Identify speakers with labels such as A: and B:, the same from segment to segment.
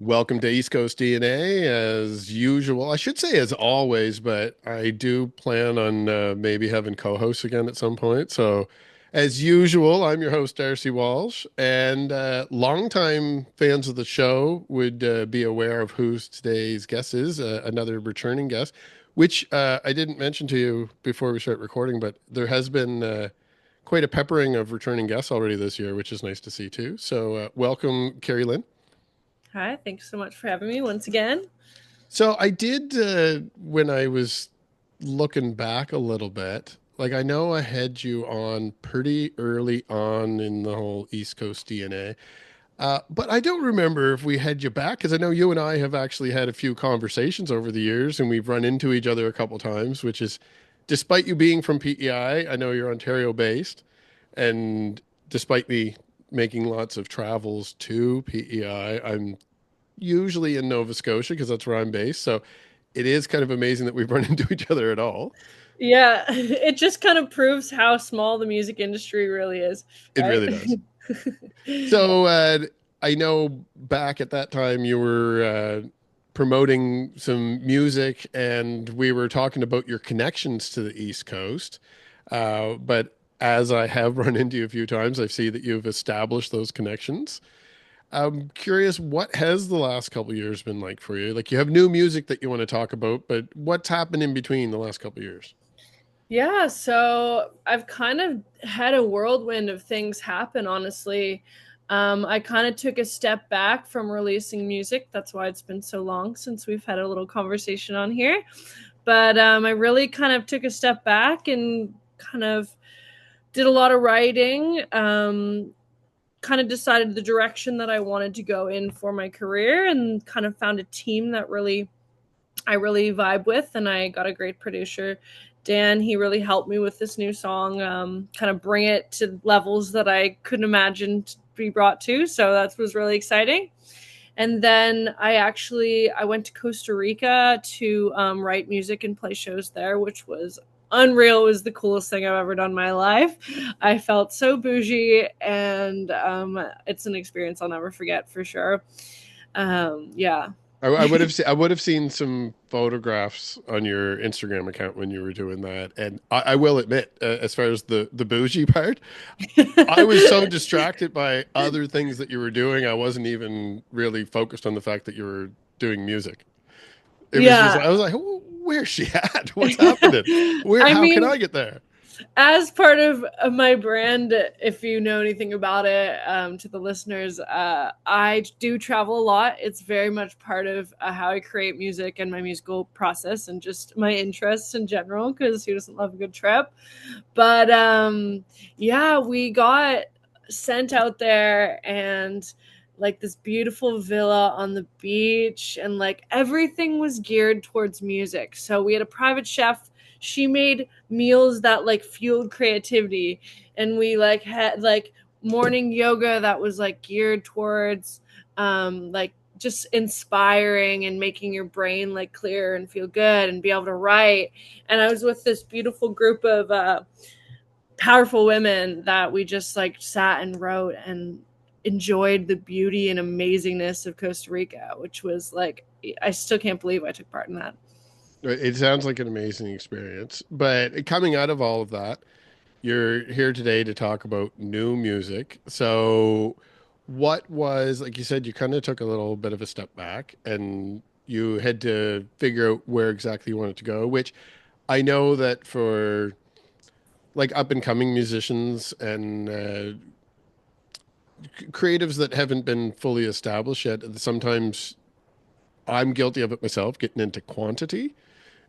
A: Welcome to East Coast DNA. As usual, I should say as always, but I do plan on maybe having co-hosts again at some point. So, as usual, I'm your host, Darcy Walsh, and longtime fans of the show would be aware of who today's guest is, another returning guest, which I didn't mention to you before we start recording, but there has been quite a peppering of returning guests already this year, which is nice to see too. So, welcome, Kari Lyn.
B: Hi, thanks so much for having me once again.
A: So I did when I was looking back a little bit. Like I know I had you on pretty early on in the whole East Coast DNA, but I don't remember if we had you back because I know you and I have actually had a few conversations over the years, and we've run into each other a couple times. Which is, despite you being from PEI, I know you're Ontario based, and despite me making lots of travels to PEI, I'm usually in Nova Scotia because that's where I'm based. So it is kind of amazing that we've run into each other at all.
B: Yeah, it just kind of proves how small the music industry really is,
A: It
B: right?
A: really does. So I know back at that time you were promoting some music and we were talking about your connections to the East Coast. But as I have run into you a few times, I see that you've established those connections. I'm curious, what has the last couple of years been like for you? Like you have new music that you want to talk about, but what's happened in between the last couple of years?
B: Yeah, so I've kind of had a whirlwind of things happen, honestly. I kind of took a step back from releasing music. That's why it's been so long since we've had a little conversation on here. But I really kind of took a step back and kind of did a lot of writing. Kind of decided the direction that I wanted to go in for my career and kind of found a team that I really vibe with, and I got a great producer, Dan. He really helped me with this new song, kind of bring it to levels that I couldn't imagine to be brought to. So that was really exciting. And then I went to Costa Rica to write music and play shows there, which was unreal. It was the coolest thing I've ever done in my life. I felt so bougie, and it's an experience I'll never forget for sure. Yeah.
A: I would have seen some photographs on your Instagram account when you were doing that, and I will admit, as far as the bougie part, I was so distracted by other things that you were doing, I wasn't even really focused on the fact that you were doing music. It was just
B: Yeah.
A: I was like, where's she at? What's happening? Where?
B: I
A: How can I
B: mean,
A: get there?
B: as part of my brand, if you know anything about it, to the listeners, I do travel a lot. It's very much part of how I create music and my musical process and just my interests in general, because who doesn't love a good trip? But yeah, we got sent out there and like this beautiful villa on the beach, and like everything was geared towards music. So we had a private chef. She made meals that like fueled creativity, and we like had like morning yoga that was like geared towards like just inspiring and making your brain like clear and feel good and be able to write. And I was with this beautiful group of powerful women that we just like sat and wrote and enjoyed the beauty and amazingness of Costa Rica, which was like, I still can't believe I took part in that.
A: It sounds like an amazing experience. But coming out of all of that, you're here today to talk about new music. So, what was, like you said, you kind of took a little bit of a step back and you had to figure out where exactly you wanted to go, which I know that for like up and coming musicians and creatives that haven't been fully established yet, sometimes I'm guilty of it myself, getting into quantity.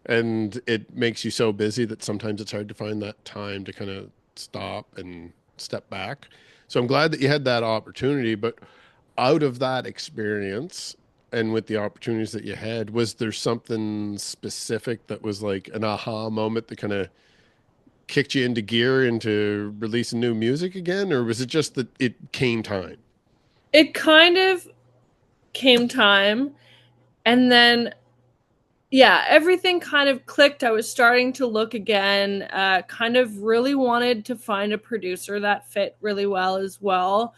A: And it makes you so busy that sometimes it's hard to find that time to kind of stop and step back. So I'm glad that you had that opportunity. But out of that experience and with the opportunities that you had, was there something specific that was like an aha moment that kind of kicked you into gear into releasing new music again? Or was it just that it came time?
B: It kind of came time, and then yeah, everything kind of clicked. I was starting to look again, kind of really wanted to find a producer that fit really well as well.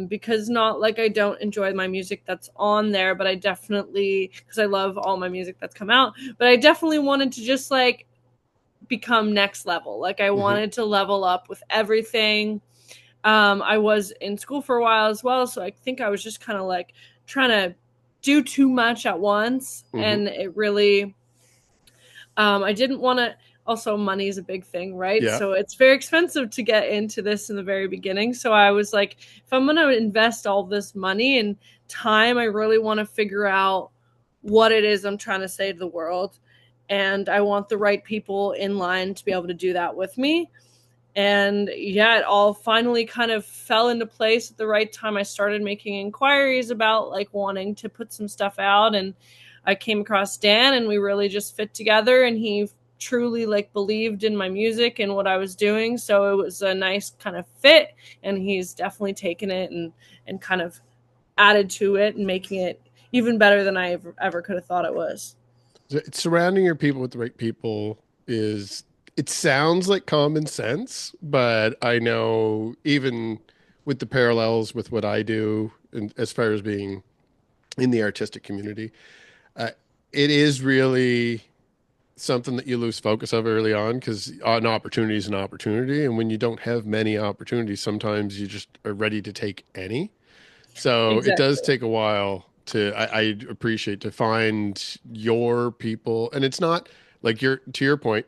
B: Because not like I don't enjoy my music that's on there, but I definitely, because I love all my music that's come out, but I definitely wanted to just like become next level. Like I
A: Hmm.
B: wanted to level up with everything. I was in school for a while as well, so I think I was just kind of like trying to do too much at once,
A: Hmm.
B: and it really I didn't want to. Also, money is a big thing, right?
A: Yeah.
B: So it's very expensive to get into this in the very beginning. So I was like, if I'm going to invest all this money and time, I really want to figure out what it is I'm trying to say to the world. And I want the right people in line to be able to do that with me. And yeah, it all finally kind of fell into place at the right time. I started making inquiries about like wanting to put some stuff out, and I came across Dan, and we really just fit together, and he truly like believed in my music and what I was doing. So it was a nice kind of fit, and he's definitely taken it and kind of added to it and making it even better than I ever could have thought it was.
A: Surrounding your people with the right people is, it sounds like common sense, but I know even with the parallels with what I do, and as far as being in the artistic community, uh, it is really something that you lose focus of early on, because an opportunity is an opportunity. And when you don't have many opportunities, sometimes you just are ready to take any. So it does
B: Exactly.
A: take a while I appreciate to find your people. And it's not like to your point,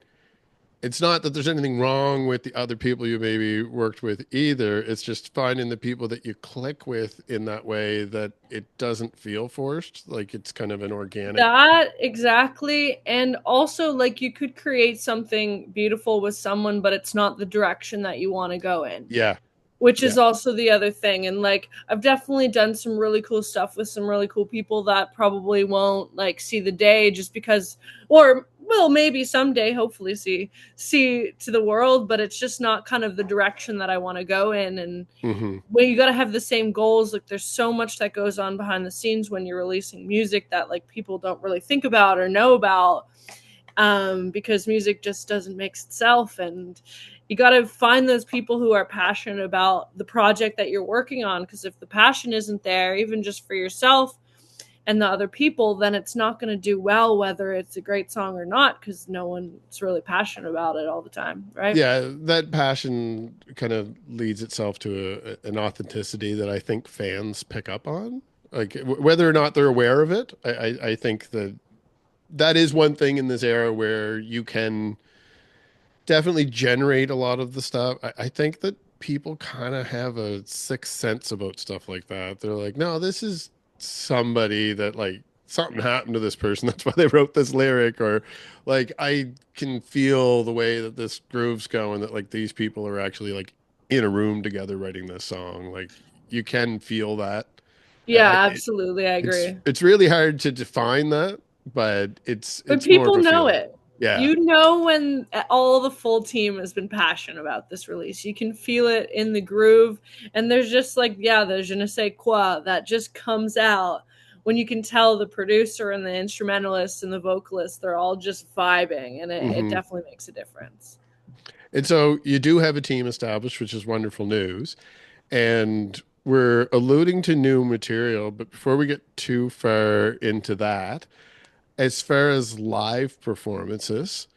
A: it's not that there's anything wrong with the other people you maybe worked with either. It's just finding the people that you click with in that way that it doesn't feel forced. Like it's kind of an organic.
B: That exactly. And also, like, you could create something beautiful with someone, but it's not the direction that you want to go in,
A: Yeah.
B: which
A: Yeah.
B: is also the other thing. And like, I've definitely done some really cool stuff with some really cool people that probably won't like see the day just because, or will maybe someday hopefully see to the world, but it's just not kind of the direction that I want to go in. And
A: Hmm.
B: when you got to have the same goals, like there's so much that goes on behind the scenes when you're releasing music that like people don't really think about or know about, because music just doesn't make itself. And you got to find those people who are passionate about the project that you're working on, because if the passion isn't there, even just for yourself and the other people, then it's not going to do well, whether it's a great song or not, because no one's really passionate about it all the time, right?
A: Yeah, that passion kind of leads itself to an authenticity that I think fans pick up on. Like whether or not they're aware of it, I think that that is one thing in this era where you can definitely generate a lot of the stuff. I think that people kind of have a sixth sense about stuff like that. They're like, no, this is somebody that like something happened to this person. That's why they wrote this lyric. Or like, I can feel the way that this groove's going, that like these people are actually like in a room together writing this song. Like you can feel that.
B: Yeah, absolutely. I agree.
A: It's really hard to define that, but
B: But
A: it's more of
B: people
A: a
B: know
A: feeling.
B: it.
A: Yeah.
B: You know when all the full team has been passionate about this release. You can feel it in the groove. And there's just like, yeah, the je ne sais quoi that just comes out when you can tell the producer and the instrumentalist and the vocalist, they're all just vibing. And it
A: Hmm.
B: definitely makes a difference.
A: And so you do have a team established, which is wonderful news. And we're alluding to new material, but before we get too far into that, as far as live performances,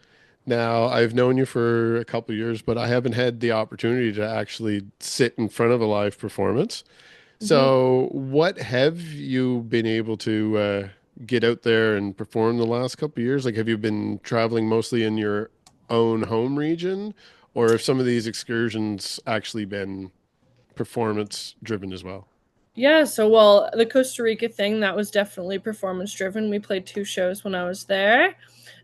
A: now I've known you for a couple of years, but I haven't had the opportunity to actually sit in front of a live performance.
B: Mm-hmm.
A: So, what have you been able to get out there and perform the last couple of years? Like, have you been traveling mostly in your own home region, or have some of these excursions actually been performance driven as well?
B: Yeah, so well, the Costa Rica thing, that was definitely performance driven. We played two shows when I was there.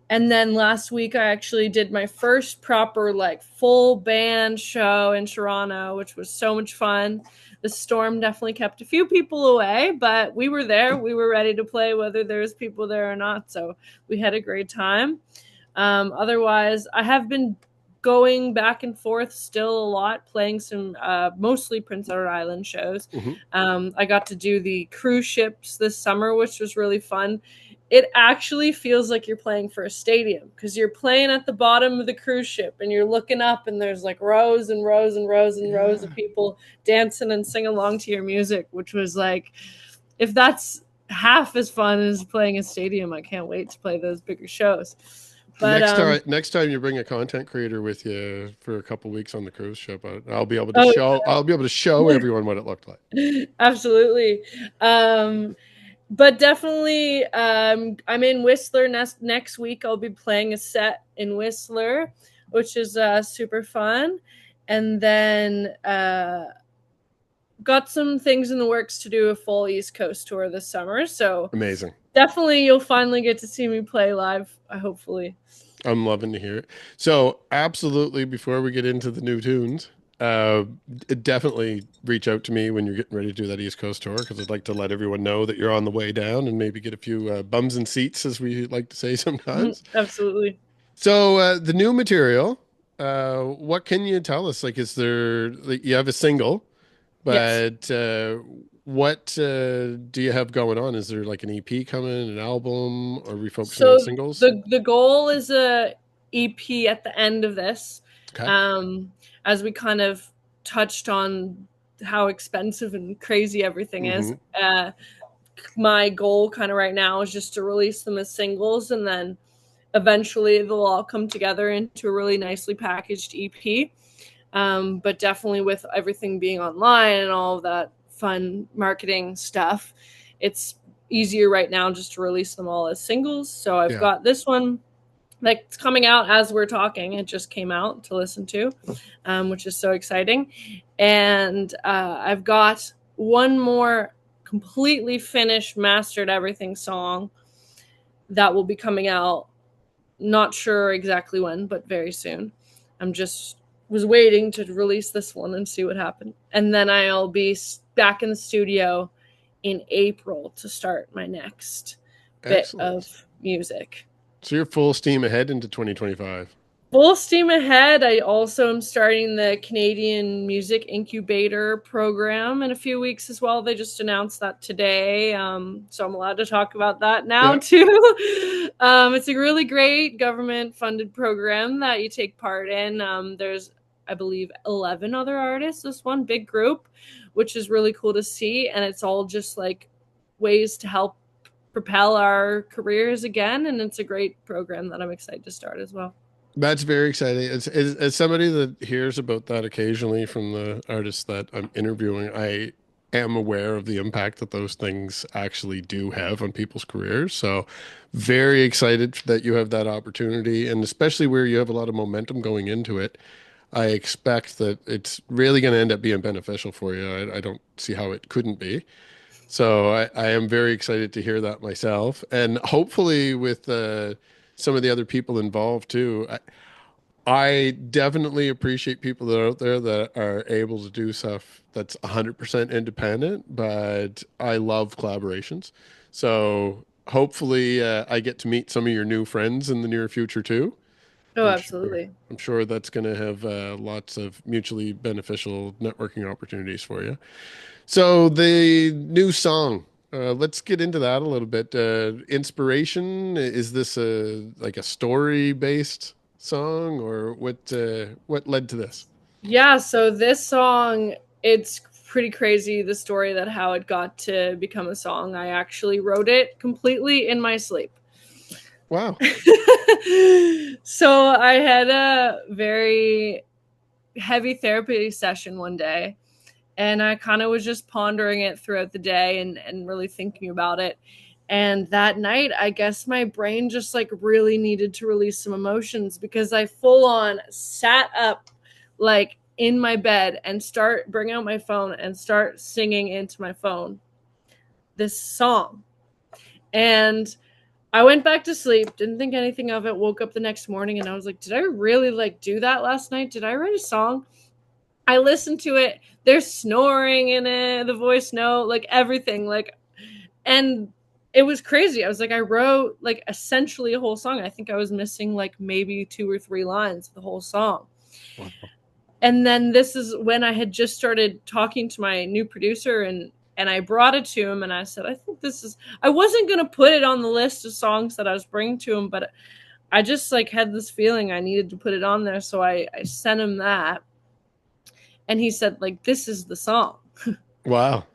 B: And then last week I actually did my first proper like full band show in Toronto, which was so much fun. The storm definitely kept a few people away, but we were there. We were ready to play whether there was people there or not. So we had a great time. Otherwise, I have been going back and forth still a lot, playing some mostly Prince Edward Island shows.
A: Hmm.
B: I got to do the cruise ships this summer, which was really fun. it actually feels like you're playing for a stadium, because you're playing at the bottom of the cruise ship and you're looking up and there's like rows and rows and rows and rows of
A: Yeah.
B: people dancing and sing along to your music, which was like, if that's half as fun as playing a stadium, I can't wait to play those bigger shows. But
A: Next time you bring a content creator with you for a couple weeks on the cruise ship, I'll be able to
B: oh,
A: show everyone what it looked like.
B: absolutely. But definitely, I'm in Whistler next week. I'll be playing a set in Whistler, which is super fun. And then got some things in the works to do a full East Coast tour this summer. So
A: Amazing.
B: definitely you'll finally get to see me play live, hopefully.
A: I'm loving to hear it. So, absolutely, before we get into the new tunes, uh, definitely reach out to me when you're getting ready to do that East Coast tour, because I'd like to let everyone know that you're on the way down and maybe get a few bums and seats, as we like to say sometimes.
B: Absolutely.
A: So, the new material, what can you tell us? Like, is there, like, you have a single,
B: Yes.
A: but what do you have going on? Is there like an EP coming, an album, or are we focusing on
B: So
A: singles?
B: the goal is a EP at the end of this,
A: Okay.
B: um, as we kind of touched on how expensive and crazy everything is.
A: Hmm.
B: My goal kind of right now is just to release them as singles, and then eventually they'll all come together into a really nicely packaged EP. But definitely with everything being online and all of that fun marketing stuff, it's easier right now just to release them all as singles. So I've
A: Yeah.
B: got this one that's coming out as we're talking. It just came out to listen to, which is so exciting. And I've got one more completely finished, mastered everything song that will be coming out. Not sure exactly when, but very soon. I'm just was waiting to release this one and see what happened. And then I'll be back in the studio in April to start my next bit
A: Excellent.
B: of music.
A: So you're full steam ahead into 2025.
B: Full steam ahead. I also am starting the Canadian Music Incubator program in a few weeks as well. They just announced that today. So I'm allowed to talk about that now
A: Yeah.
B: too. It's a really great government funded program that you take part in. There's, I believe, 11 other artists, this one big group, which is really cool to see. And it's all just like ways to help propel our careers again. And it's a great program that I'm excited to start as well.
A: That's very exciting. As somebody that hears about that occasionally from the artists that I'm interviewing, I am aware of the impact that those things actually do have on people's careers. So, very excited that you have that opportunity, and especially where you have a lot of momentum going into it. I expect that it's really going to end up being beneficial for you. I don't see how it couldn't be. So I am very excited to hear that myself, and hopefully with some of the other people involved too. I definitely appreciate people that are out there that are able to do stuff that's 100% independent, but I love collaborations. So hopefully I get to meet some of your new friends in the near future too.
B: Oh,
A: I'm sure.
B: absolutely.
A: I'm sure that's going to have lots of mutually beneficial networking opportunities for you. So the new song, let's get into that a little bit. Inspiration, is this a like a story based song, or what led to this?
B: Yeah, so this song, it's pretty crazy the story that how it got to become a song. I actually wrote it completely in my sleep.
A: Wow.
B: So I had a very heavy therapy session one day, and I kind of was just pondering it throughout the day and really thinking about it. And that night, I guess my brain just like really needed to release some emotions, because I full on sat up like in my bed and bring out my phone and start singing into my phone this song. And I went back to sleep, didn't think anything of it, woke up the next morning and I was like, did I really like do that last night? Did I write a song? I listened to it. There's snoring in it, the voice note, like everything. Like, and it was crazy. I was like, I wrote like essentially a whole song. I think I was missing like maybe 2 or 3 lines of the whole song.
A: Wow.
B: And then this is when I had just started talking to my new producer, and And I brought it to him and I said, I think this is, I wasn't going to put it on the list of songs that I was bringing to him, but I just like had this feeling I needed to put it on there. So I sent him that and he said, like, this is the song.
A: Wow.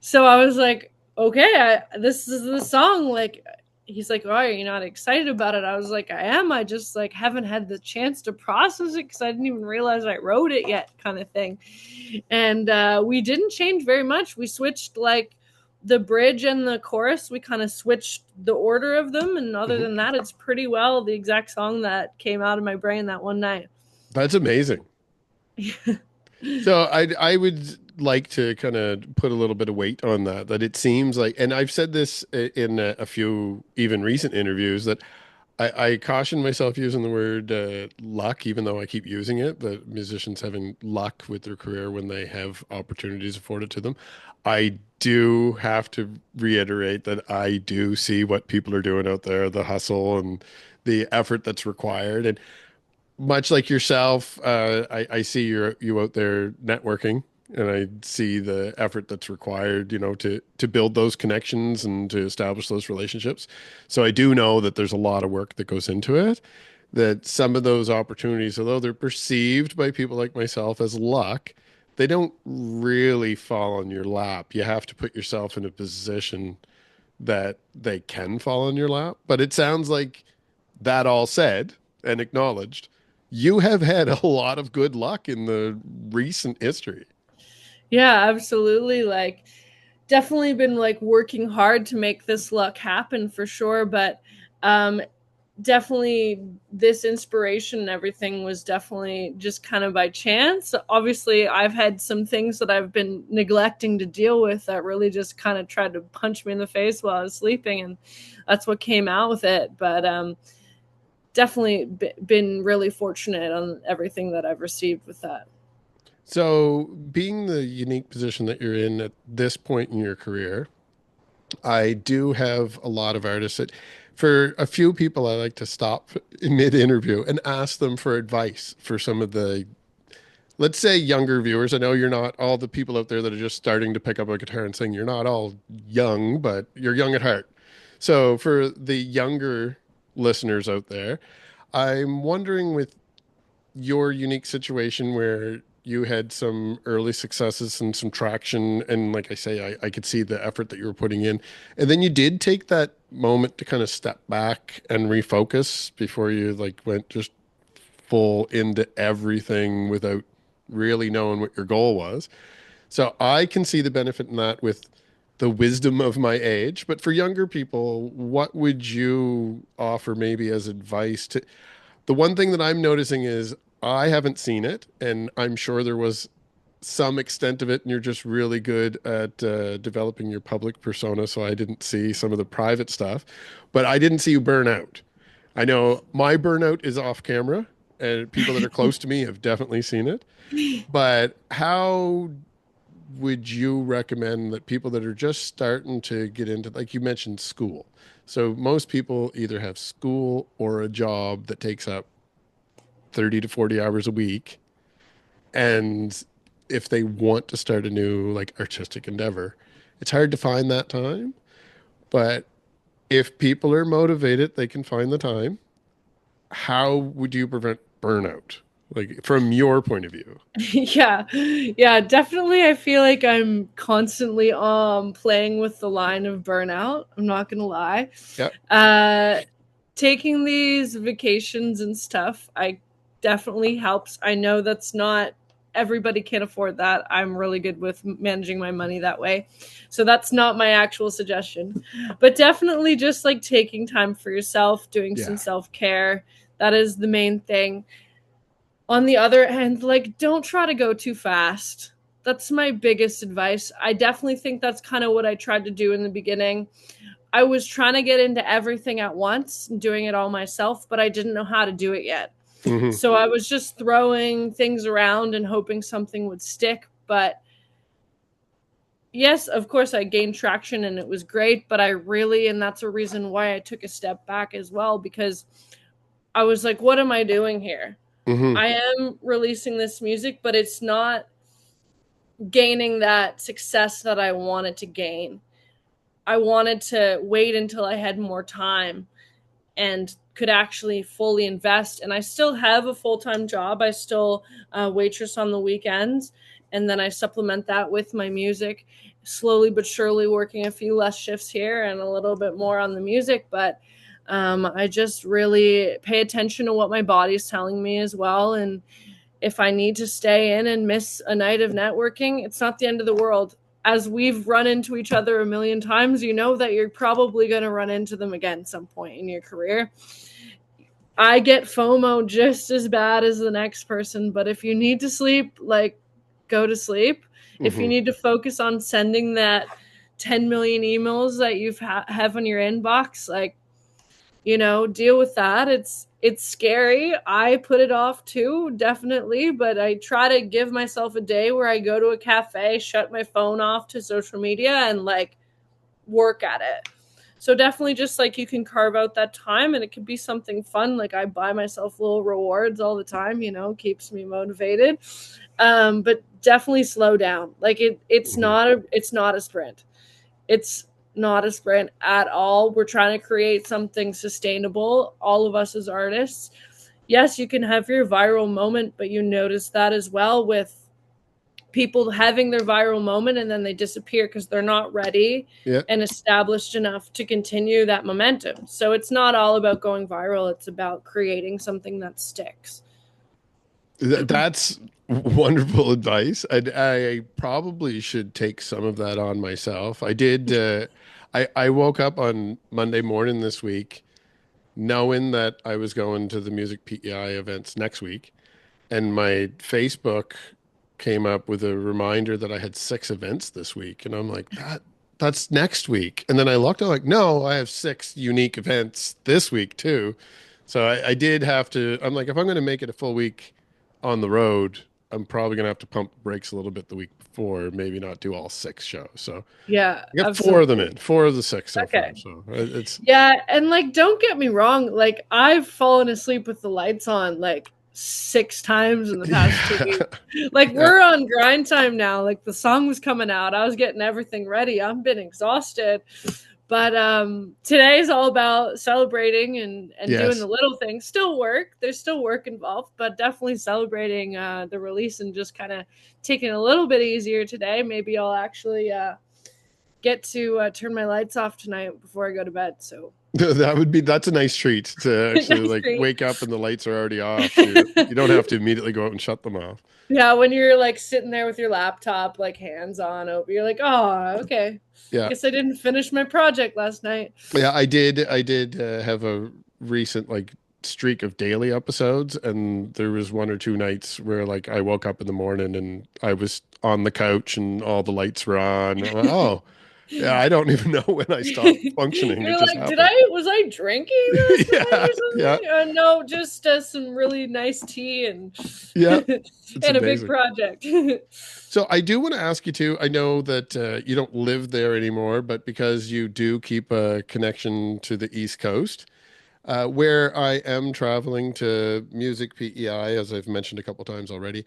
B: So I was like, okay, this is the song. Like, he's like, oh, are you not excited about it? I was like, I am. I just like haven't had the chance to process it because I didn't even realize I wrote it yet, kind of thing. And we didn't change very much. We switched like the bridge and the chorus. We kind of switched the order of them, and other
A: Mhm.
B: than that, it's pretty well the exact song that came out of my brain that one night.
A: That's amazing. So I would like to kind of put a little bit of weight on that, that it seems like, and I've said this in a few even recent interviews, that I caution myself using the word luck, even though I keep using it, that musicians having luck with their career when they have opportunities afforded to them. I do have to reiterate that I do see what people are doing out there, the hustle and the effort that's required. And much like yourself, I see you out there networking, and I see the effort that's required, to build those connections and to establish those relationships. So I do know that there's a lot of work that goes into it. That some of those opportunities, although they're perceived by people like myself as luck, they don't really fall on your lap. You have to put yourself in a position that they can fall on your lap. But it sounds like, that all said and acknowledged, you have had a lot of good luck in the recent history.
B: Yeah, absolutely. Like, definitely been like working hard to make this luck happen for sure. But um, definitely this inspiration and everything was definitely just kind of by chance. Obviously, I've had some things that I've been neglecting to deal with that really just kind of tried to punch me in the face while I was sleeping, and that's what came out with it. But definitely been really fortunate on everything that I've received with that.
A: So, being the unique position that you're in at this point in your career, I do have a lot of artists that, for a few people, I like to stop mid interview and ask them for advice for some of the, let's say, younger viewers. I know you're not all the people out there that are just starting to pick up a guitar and sing. You're not all young, but you're young at heart. So, for the younger listeners out there, I'm wondering, with your unique situation where you had some early successes and some traction, and like I say, I could see the effort that you were putting in, and then you did take that moment to kind of step back and refocus before you like went just full into everything without really knowing what your goal was. So I can see the benefit in that with the wisdom of my age. But for younger people, what would you offer maybe as advice to, the one thing that I'm noticing is I haven't seen it, and I'm sure there was some extent of it, and you're just really good at developing your public persona. So I didn't see some of the private stuff, but I didn't see you burn out. I know my burnout is off camera, and people that are close to me have definitely seen it. But how would you recommend that people that are just starting to get into, like you mentioned, school? So most people either have school or a job that takes up 30 to 40 hours a week. And if they want to start a new like artistic endeavor, it's hard to find that time. But if people are motivated, they can find the time. How would you prevent burnout? Like from your point of view?
B: Yeah, yeah, definitely. I feel like I'm constantly playing with the line of burnout. I'm not gonna lie.
A: Yeah.
B: Uh, taking these vacations and stuff, I definitely helps. I know that's not everybody can afford that. I'm really good with managing my money that way. So that's not my actual suggestion. But definitely just like taking time for yourself, doing some
A: Yeah.
B: self-care. That is the main thing. On the other hand, like, don't try to go too fast. That's my biggest advice. I definitely think that's kind of what I tried to do in the beginning. I was trying to get into everything at once, doing it all myself, but I didn't know how to do it yet.
A: Hmm.
B: So I was just throwing things around and hoping something would stick. But yes, of course, I gained traction and it was great. But I really, and that's a reason why I took a step back as well, because I was like, what am I doing here?
A: Hmm.
B: I am releasing this music, but it's not gaining that success that I wanted to gain. I wanted to wait until I had more time and could actually fully invest. And I still have a full-time job. I still waitress on the weekends, and then I supplement that with my music, slowly but surely working a few less shifts here and a little bit more on the music. But I just really pay attention to what my body's telling me as well. And if I need to stay in and miss a night of networking, it's not the end of the world. As we've run into each other a million times, you know that you're probably going to run into them again some point in your career. I get FOMO just as bad as the next person, but if you need to sleep, like, go to sleep. If you
A: Hmm.
B: need to focus on sending that 10 million emails that you have in your inbox, like, deal with that. It's scary. I put it off too, definitely, but I try to give myself a day where I go to a cafe, shut my phone off to social media, and like work at it. So definitely, just like, you can carve out that time, and it could be something fun. Like, I buy myself little rewards all the time, keeps me motivated. But definitely slow down. Like, it's
A: Hmm.
B: not a sprint. It's not a sprint at all. We're trying to create something sustainable, all of us as artists. Yes, you can have your viral moment, but you notice that as well with people having their viral moment and then they disappear because they're not ready
A: Yeah.
B: and established enough to continue that momentum. So it's not all about going viral, it's about creating something that sticks.
A: That's wonderful advice. I probably should take some of that on myself. I did. I woke up on Monday morning this week knowing that I was going to the music PEI events next week, and my Facebook came up with a reminder that I had 6 events this week, and I'm like, that's next week. And then I looked, I'm like, no, I have 6 unique events this week too. So I did have to. I'm like, if I'm going to make it a full week on the road, I'm probably going to have to pump the brakes a little bit the week before, maybe not do all 6 shows. So
B: Yeah,
A: I got 4 of them
B: absolutely.
A: in, 4 of the 6 so
B: Okay.
A: far. So it's
B: Yeah, and like, don't get me wrong, like, I've fallen asleep with the lights on like 6 times in the past 2 weeks.
A: yeah,
B: Like,
A: yeah,
B: we're on grind time now. Like, the song was coming out. I was getting everything ready. I've been exhausted. But today's all about celebrating and doing
A: yes.
B: the little things. Still work. There's still work involved, but definitely celebrating the release and just kind of taking it a little bit easier today. Maybe I'll actually get to turn my lights off tonight before I go to bed. So
A: That's a nice treat to actually
B: nice
A: like
B: treat.
A: wake up and the lights are already off. So you don't have to immediately go out and shut them off.
B: Yeah, when you're like sitting there with your laptop, like hands on over, you're like, oh, okay.
A: Yeah.
B: Guess I didn't finish my project last night.
A: Yeah, I did have a recent like streak of daily episodes, and there was 1 or 2 nights where like I woke up in the morning and I was on the couch and all the lights were on. I'm like, oh, yeah, I don't even know when I stopped functioning. It
B: You're
A: just
B: like,
A: happened.
B: was I drinking last night
A: Yeah,
B: or
A: yeah,
B: something? No, just some really nice tea and
A: yeah. It's
B: and a big
A: amazing.
B: project.
A: So I do want to ask you too. I know that you don't live there anymore, but because you do keep a connection to the East Coast, where I am traveling to Music PEI, as I've mentioned a couple times already.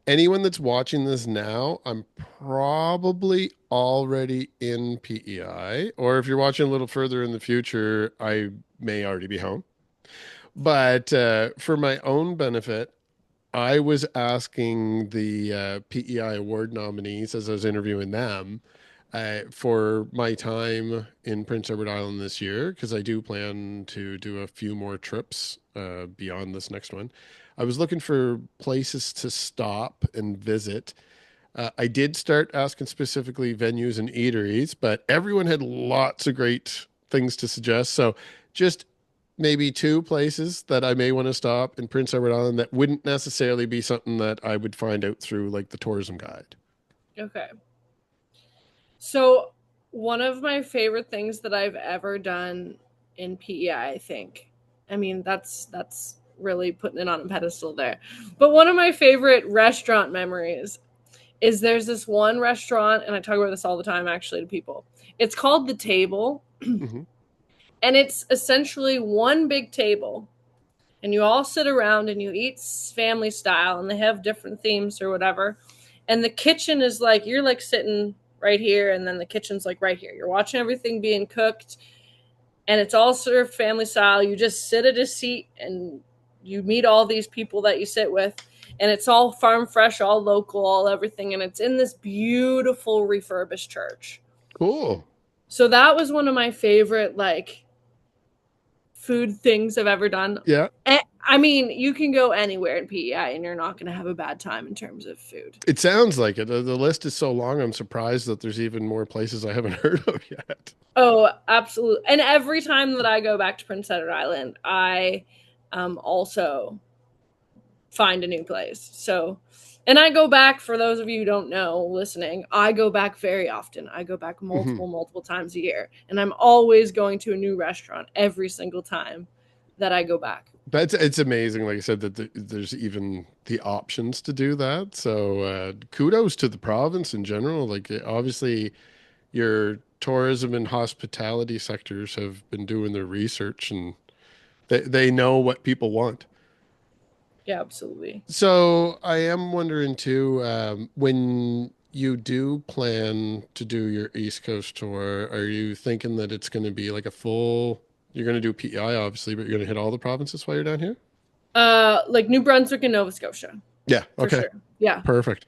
A: Anyone that's watching this now, I'm probably already in PEI, or if you're watching a little further in the future, I may already be home. But for my own benefit, I was asking the PEI award nominees as I was interviewing them for my time in Prince Edward Island this year, because I do plan to do a few more trips beyond this next one. I was looking for places to stop and visit. I did start asking specifically venues and eateries, but everyone had lots of great things to suggest. So just maybe 2 places that I may want to stop in Prince Edward Island that wouldn't necessarily be something that I would find out through like the tourism guide.
B: Okay. So, one of my favorite things that I've ever done in PEI, I think. I mean, that's really putting it on a pedestal there. But one of my favorite restaurant memories is there's this one restaurant, and I talk about this all the time actually to people. It's called The Table,
A: Hmm.
B: and it's essentially one big table, and you all sit around and you eat family style, and they have different themes or whatever. And the kitchen is like, you're like sitting right here, and then the kitchen's like right here. You're watching everything being cooked, and it's all served family style. You just sit at a seat and you meet all these people that you sit with, and it's all farm fresh, all local, all everything. And it's in this beautiful refurbished church.
A: Cool.
B: So that was one of my favorite, like, food things I've ever done.
A: Yeah.
B: I mean, you can go anywhere in PEI and you're not going to have a bad time in terms of food.
A: It sounds like it. The list is so long, I'm surprised that there's even more places I haven't heard of yet.
B: Oh, absolutely. And every time that I go back to Prince Edward Island, I also find a new place. So, and I go back, for those of you who don't know listening, I go back very often. I go back multiple times a year. And I'm always going to a new restaurant every single time that I go back.
A: It's amazing, like I said, that there's even the options to do that. So kudos to the province in general. Like obviously your tourism and hospitality sectors have been doing their research, and they know what people want.
B: Yeah, absolutely.
A: So I am wondering too, when you do plan to do your East Coast tour, are you thinking that it's going to be like a full, you're going to do PEI obviously, but you're going to hit all the provinces while you're down here?
B: Like New Brunswick and Nova Scotia.
A: Yeah.
B: For
A: Okay.
B: sure. Yeah.
A: Perfect.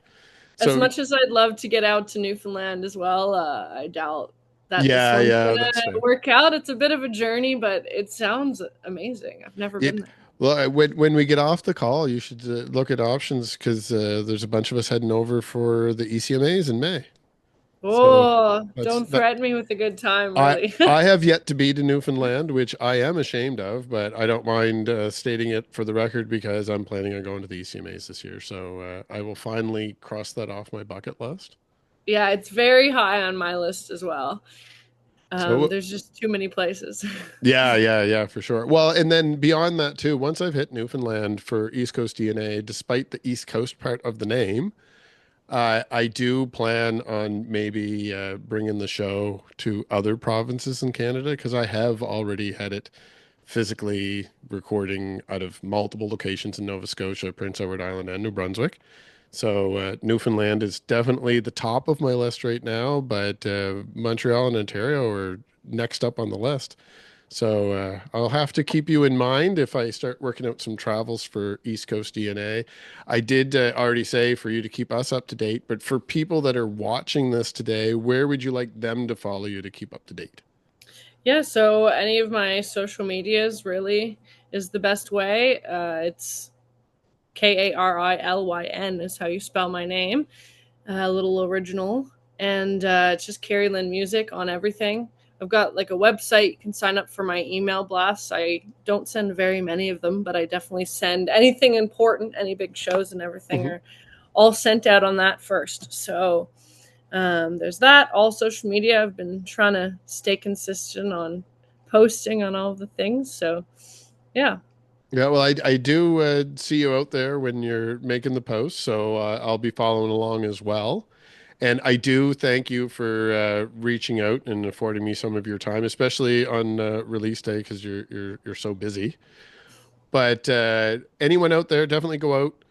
B: As
A: So
B: much as I'd love to get out to Newfoundland as well, I doubt that this
A: yeah,
B: one's
A: that's
B: gonna
A: fair.
B: work out. It's a bit of a journey, but it sounds amazing. I've never been
A: It,
B: there.
A: well, when we get off the call, you should look at options because there's a bunch of us heading over for the ECMAs in May. So
B: Oh,
A: that's
B: don't threaten me with a good time,
A: I
B: really.
A: I have yet to be to Newfoundland, which I am ashamed of, but I don't mind stating it for the record because I'm planning on going to the ECMAs this year. So I will finally cross that off my bucket list.
B: Yeah, it's very high on my list as well.
A: So
B: There's just too many places.
A: yeah, for sure. Well, and then beyond that too, once I've hit Newfoundland for East Coast DNA, despite the East Coast part of the name, I do plan on maybe bringing the show to other provinces in Canada because I have already had it physically recording out of multiple locations in Nova Scotia, Prince Edward Island, and New Brunswick. So Newfoundland is definitely the top of my list right now, but Montreal and Ontario are next up on the list. So I'll have to keep you in mind if I start working out some travels for East Coast DNA. I did already say for you to keep us up to date, but for people that are watching this today, where would you like them to follow you to keep up to date?
B: Yeah, so any of my social medias really is the best way. It's Karilyn is how you spell my name. A little original. And it's just Kari Lyn Music on everything. I've got like a website. You can sign up for my email blasts. I don't send very many of them, but I definitely send anything important, any big shows and everything are all sent out on that first. So there's that. All social media. I've been trying to stay consistent on posting on all the things. So yeah.
A: Yeah, well, I do see you out there when you're making the posts, so I'll be following along as well. And I do thank you for reaching out and affording me some of your time, especially on release day because you're so busy. But anyone out there, definitely go out,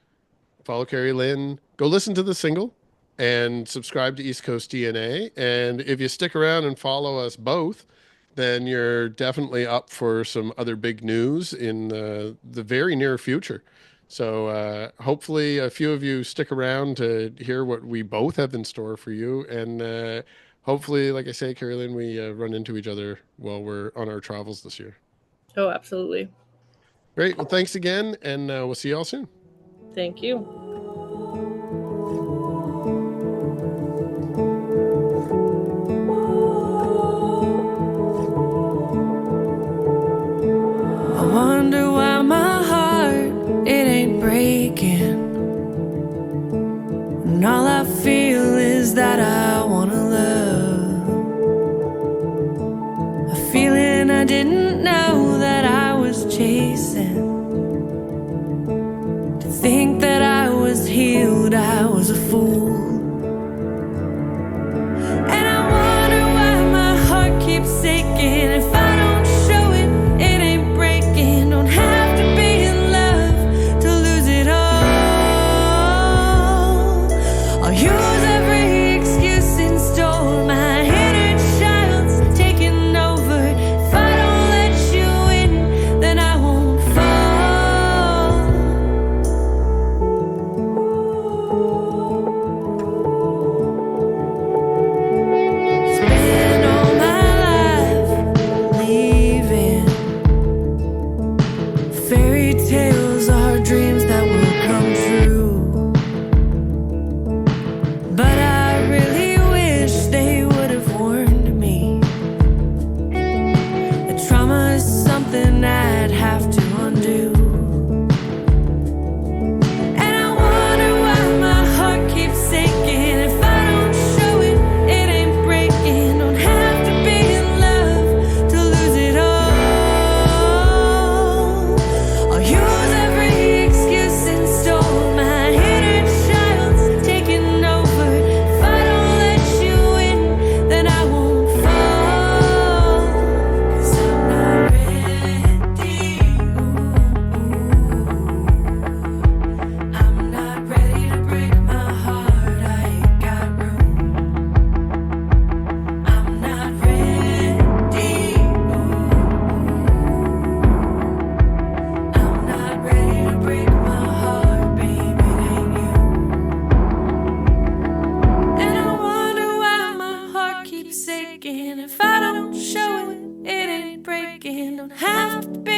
A: follow Kari Lyn, go listen to the single, and subscribe to East Coast DNA. And if you stick around and follow us both, then you're definitely up for some other big news in the very near future. So hopefully a few of you stick around to hear what we both have in store for you. And hopefully, like I say, Kari Lyn, we run into each other while we're on our travels this year.
B: Oh, absolutely.
A: Great. Well, thanks again, and we'll see you all soon.
B: Thank you.
C: I wonder why my heart, it ain't breaking. And all I feel is that I wanna love. A feeling I didn't know that I was chasing. To think that I was healed, I was a fool. And I wonder why my heart keeps sinking. If I don't show it, it ain't breaking. Don't have to be in love to lose it all. All you Don't have to be